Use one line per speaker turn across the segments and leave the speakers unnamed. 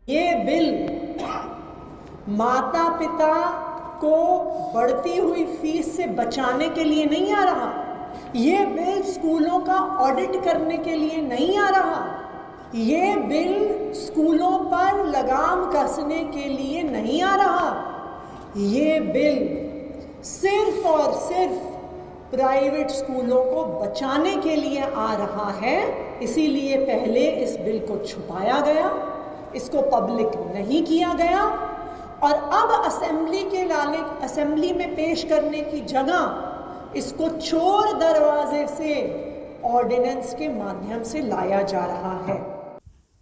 ये बिल माता पिता को बढ़ती हुई फीस से बचाने के लिए नहीं आ रहा। ये बिल स्कूलों का ऑडिट करने के लिए नहीं आ रहा। ये बिल स्कूलों पर लगाम कसने के लिए नहीं आ रहा। ये बिल सिर्फ और सिर्फ प्राइवेट स्कूलों को बचाने के लिए आ रहा है। इसीलिए पहले इस बिल को छुपाया गया, इसको पब्लिक नहीं किया गया और अब असेंबली में पेश करने की जगह इसको चोर दरवाजे से ऑर्डिनेंस के माध्यम से लाया जा रहा है।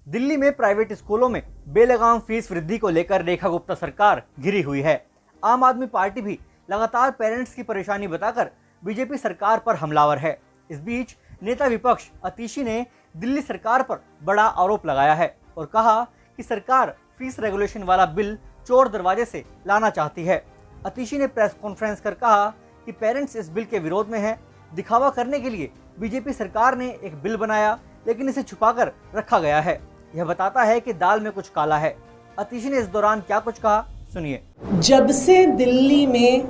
दिल्ली में प्राइवेट स्कूलों में बेलगाम फीस वृद्धि को लेकर रेखा गुप्ता सरकार घिरी हुई है। आम आदमी पार्टी भी लगातार पेरेंट्स की परेशानी बताकर बीजेपी सरकार पर हमलावर है। इस बीच नेता विपक्ष अतीशी ने दिल्ली सरकार पर बड़ा आरोप लगाया है और कहा कि सरकार फीस रेगुलेशन वाला बिल चोर दरवाजे से लाना चाहती है। अतीशी ने प्रेस कॉन्फ्रेंस कर कहा कि पेरेंट्स इस बिल के विरोध में हैं। दिखावा करने के लिए बीजेपी सरकार ने एक बिल बनाया, लेकिन इसे छुपाकर रखा गया है। यह बताता है कि दाल में कुछ काला है। अतीशी ने इस दौरान क्या कुछ कहा, सुनिए।
जब से दिल्ली में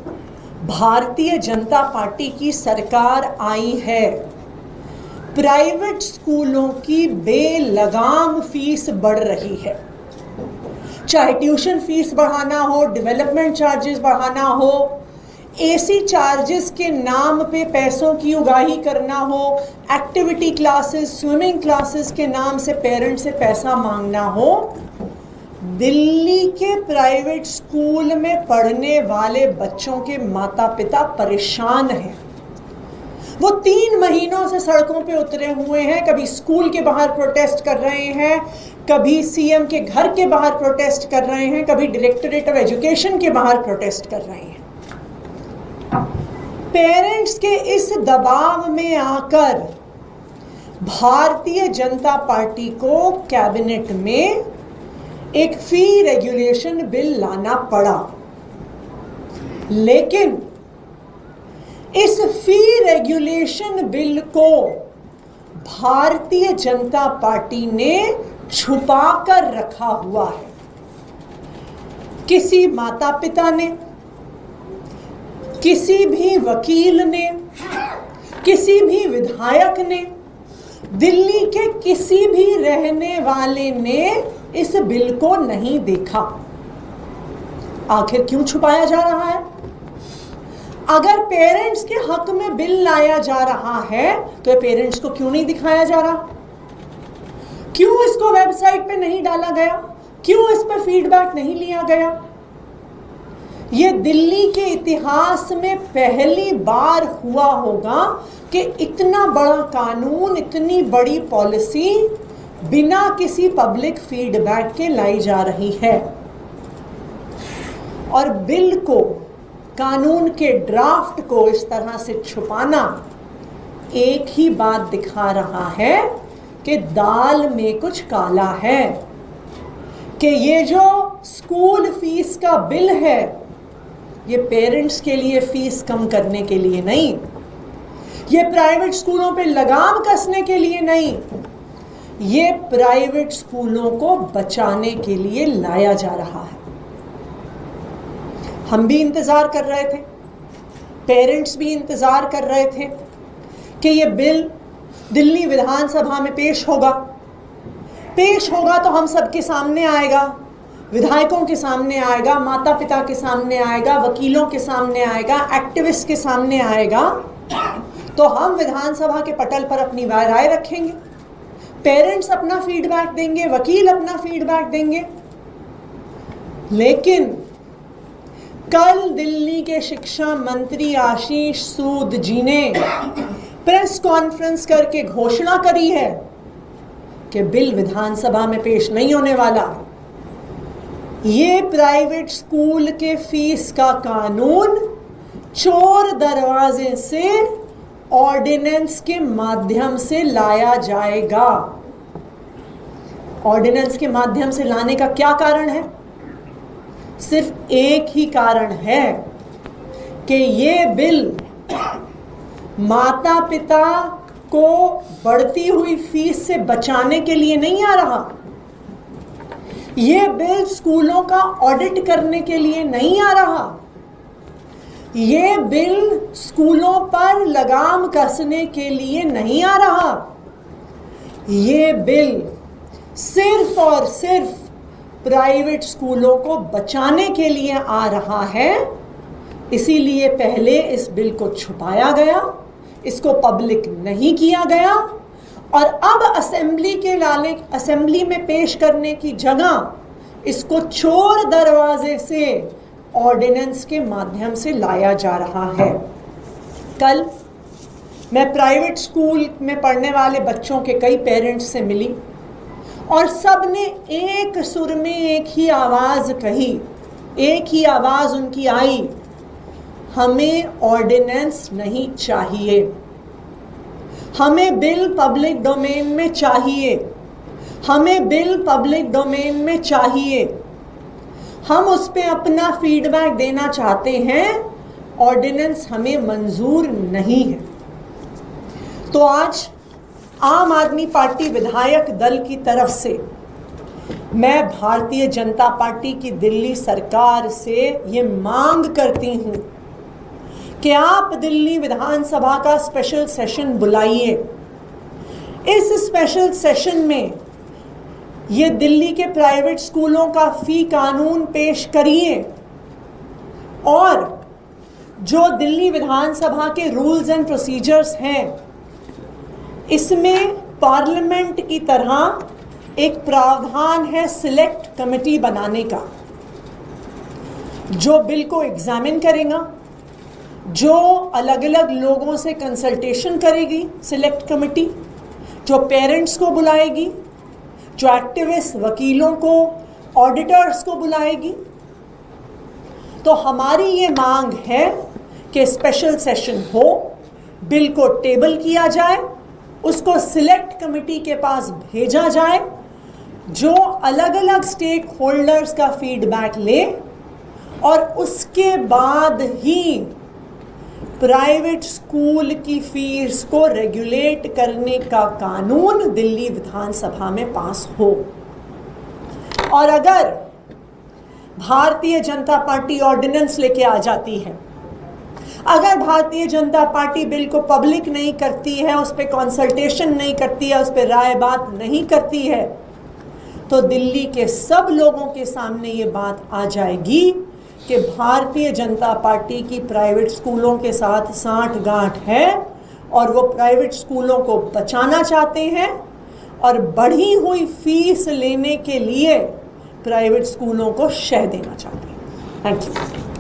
भारतीय जनता पार्टी की सरकार आई है, प्राइवेट स्कूलों की बेलगाम फीस बढ़ रही है। चाहे ट्यूशन फीस बढ़ाना हो, डेवलपमेंट चार्जेस बढ़ाना हो, एसी चार्जेस के नाम पे पैसों की उगाही करना हो, एक्टिविटी क्लासेस, स्विमिंग क्लासेस के नाम से पेरेंट्स से पैसा मांगना हो, दिल्ली के प्राइवेट स्कूल में पढ़ने वाले बच्चों के माता पिता परेशान हैं। वो 3 महीनों से सड़कों पे उतरे हुए हैं। कभी स्कूल के बाहर प्रोटेस्ट कर रहे हैं, कभी सीएम के घर के बाहर प्रोटेस्ट कर रहे हैं, कभी डायरेक्टरेट ऑफ एजुकेशन के बाहर प्रोटेस्ट कर रहे हैं। पेरेंट्स के इस दबाव में आकर भारतीय जनता पार्टी को कैबिनेट में एक फी रेगुलेशन बिल लाना पड़ा। लेकिन इस फी रेगुलेशन बिल को भारतीय जनता पार्टी ने छुपा कर रखा हुआ है। किसी माता पिता ने, किसी भी वकील ने, किसी भी विधायक ने, दिल्ली के किसी भी रहने वाले ने इस बिल को नहीं देखा। आखिर क्यों छुपाया जा रहा है? अगर पेरेंट्स के हक में बिल लाया जा रहा है तो पेरेंट्स को क्यों नहीं दिखाया जा रहा? क्यों इसको वेबसाइट पे नहीं डाला गया? क्यों इस पर फीडबैक नहीं लिया गया? ये दिल्ली के इतिहास में पहली बार हुआ होगा कि इतना बड़ा कानून, इतनी बड़ी पॉलिसी बिना किसी पब्लिक फीडबैक के लाई जा रही है। और बिल को, कानून के ड्राफ्ट को इस तरह से छुपाना एक ही बात दिखा रहा है कि दाल में कुछ काला है। कि ये जो स्कूल फीस का बिल है, ये पेरेंट्स के लिए फीस कम करने के लिए नहीं, ये प्राइवेट स्कूलों पे लगाम कसने के लिए नहीं, ये प्राइवेट स्कूलों को बचाने के लिए लाया जा रहा है। हम भी इंतजार कर रहे थे, पेरेंट्स भी इंतजार कर रहे थे कि ये बिल दिल्ली विधानसभा में पेश होगा तो हम सबके सामने आएगा, विधायकों के सामने आएगा, माता पिता के सामने आएगा, वकीलों के सामने आएगा, एक्टिविस्ट के सामने आएगा। तो हम विधानसभा के पटल पर अपनी राय रखेंगे, पेरेंट्स अपना फीडबैक देंगे, वकील अपना फीडबैक देंगे। लेकिन कल दिल्ली के शिक्षा मंत्री आशीष सूद जी ने प्रेस कॉन्फ्रेंस करके घोषणा करी है कि बिल विधानसभा में पेश नहीं होने वाला। ये प्राइवेट स्कूल के फीस का कानून चोर दरवाजे से ऑर्डिनेंस के माध्यम से लाया जाएगा। ऑर्डिनेंस के माध्यम से लाने का क्या कारण है? सिर्फ एक ही कारण है कि ये बिल माता पिता को बढ़ती हुई फीस से बचाने के लिए नहीं आ रहा। ये बिल स्कूलों का ऑडिट करने के लिए नहीं आ रहा। ये बिल स्कूलों पर लगाम कसने के लिए नहीं आ रहा। ये बिल सिर्फ और सिर्फ प्राइवेट स्कूलों को बचाने के लिए आ रहा है। इसीलिए पहले इस बिल को छुपाया गया, इसको पब्लिक नहीं किया गया, और अब असेंबली में पेश करने की जगह इसको चोर दरवाजे से ऑर्डिनेंस के माध्यम से लाया जा रहा है। कल मैं प्राइवेट स्कूल में पढ़ने वाले बच्चों के कई पेरेंट्स से मिली और सब ने एक सुर में एक ही आवाज़ कही, एक ही आवाज़ उनकी आई, हमें ऑर्डिनेंस नहीं चाहिए, हमें बिल पब्लिक डोमेन में चाहिए, हमें बिल पब्लिक डोमेन में चाहिए, हम उस पर अपना फीडबैक देना चाहते हैं, ऑर्डिनेंस हमें मंजूर नहीं है। तो आज आम आदमी पार्टी विधायक दल की तरफ से मैं भारतीय जनता पार्टी की दिल्ली सरकार से ये मांग करती हूं कि आप दिल्ली विधानसभा का स्पेशल सेशन बुलाइए। इस स्पेशल सेशन में ये दिल्ली के प्राइवेट स्कूलों का फी कानून पेश करिए और जो दिल्ली विधानसभा के रूल्स एंड प्रोसीजर्स हैं, इसमें पार्लियामेंट की तरह एक प्रावधान है सिलेक्ट कमेटी बनाने का, जो बिल को एग्जामिन करेगा, जो अलग अलग लोगों से कंसल्टेशन करेगी सिलेक्ट कमेटी, जो पेरेंट्स को बुलाएगी, जो एक्टिविस्ट वकीलों को, ऑडिटर्स को बुलाएगी। तो हमारी ये मांग है कि स्पेशल सेशन हो, बिल को टेबल किया जाए, उसको सिलेक्ट कमेटी के पास भेजा जाए, जो अलग अलग स्टेक होल्डर्स का फीडबैक ले और उसके बाद ही प्राइवेट स्कूल की फीस को रेगुलेट करने का कानून दिल्ली विधानसभा में पास हो। और अगर भारतीय जनता पार्टी ऑर्डिनेंस लेके आ जाती है, अगर भारतीय जनता पार्टी बिल को पब्लिक नहीं करती है, उस पर कंसल्टेशन नहीं करती है, उस पर राय बात नहीं करती है, तो दिल्ली के सब लोगों के सामने ये बात आ जाएगी कि भारतीय जनता पार्टी की प्राइवेट स्कूलों के साथ साठगांठ है और वो प्राइवेट स्कूलों को बचाना चाहते हैं और बढ़ी हुई फीस लेने के लिए प्राइवेट स्कूलों को शह देना चाहते हैं। Thank you.